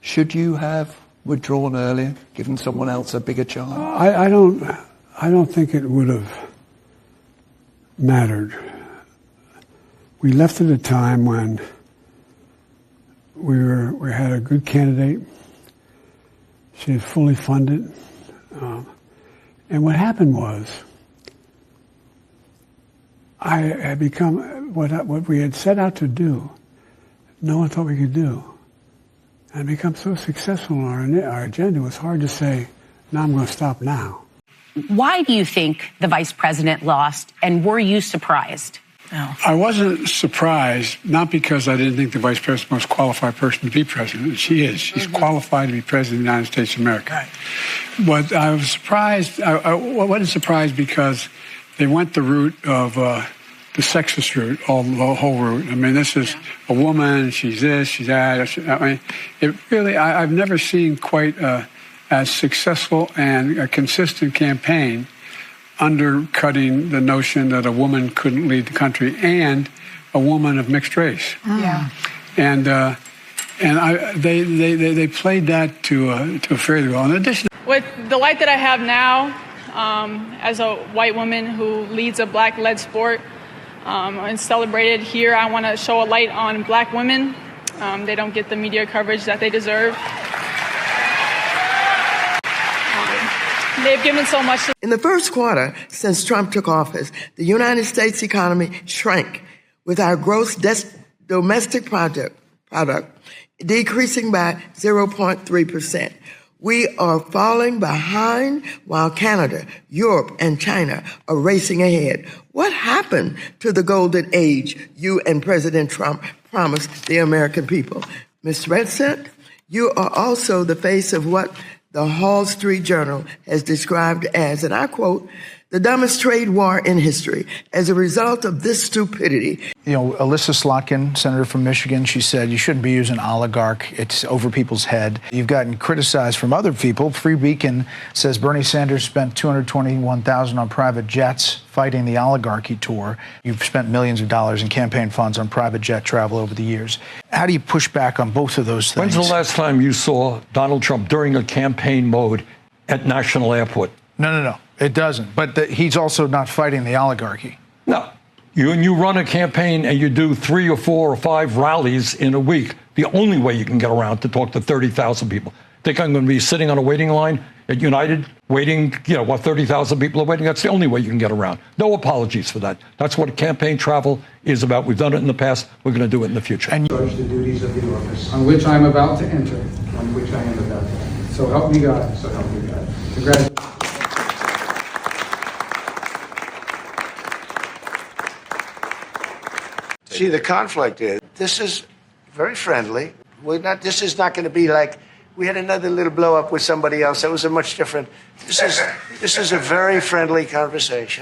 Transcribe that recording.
Should you have withdrawn earlier, given someone else a bigger chance? I don't think it would have mattered. We left at a time when we had a good candidate. She was fully funded. And what happened was, I had become what we had set out to do. No one thought we could do. And become so successful in our agenda, it was hard to say, no, I'm going to stop now. Why do you think the vice president lost, and were you surprised? No. I wasn't surprised, not because I didn't think the vice president was the most qualified person to be president. She is. She's qualified to be president of the United States of America. Right. But I was surprised. I wasn't surprised because they went the route of the sexist route, the whole route. I mean, this is a woman, she's this, she's that. I mean, it really, I've never seen quite as successful and a consistent campaign undercutting the notion that a woman couldn't lead the country, and a woman of mixed race. Yeah. And they played that to a fairly well. In addition, with the light that I have now, as a white woman who leads a black-led sport and celebrated here, I want to show a light on black women. They don't get the media coverage that they deserve. They've given so much. In the first quarter, since Trump took office, the United States economy shrank, with our gross domestic product decreasing by 0.3%. We are falling behind while Canada, Europe, and China are racing ahead. What happened to the golden age you and President Trump promised the American people? Ms. Bessent, you are also the face of what the Wall Street Journal has described as, and I quote, the dumbest trade war in history. As a result of this stupidity. You know, Alyssa Slotkin, senator from Michigan, she said you shouldn't be using oligarch. It's over people's head. You've gotten criticized from other people. Free Beacon says Bernie Sanders spent $221,000 on private jets fighting the oligarchy tour. You've spent millions of dollars in campaign funds on private jet travel over the years. How do you push back on both of those things? When's the last time you saw Donald Trump during a campaign mode at National Airport? No. It doesn't. But he's also not fighting the oligarchy. No. You run a campaign and you do 3 or 4 or 5 rallies in a week. The only way you can get around to talk to 30,000 people. Think I'm going to be sitting on a waiting line at United waiting, 30,000 people are waiting? That's the only way you can get around. No apologies for that. That's what campaign travel is about. We've done it in the past. We're going to do it in the future. And judge the duties of the office on which I am about to enter. On which I am about to enter. So help me God. So help me God. Congratulations. See, the conflict is, this is very friendly. This is not going to be like, we had another little blow up with somebody else. That was a much different, this is a very friendly conversation.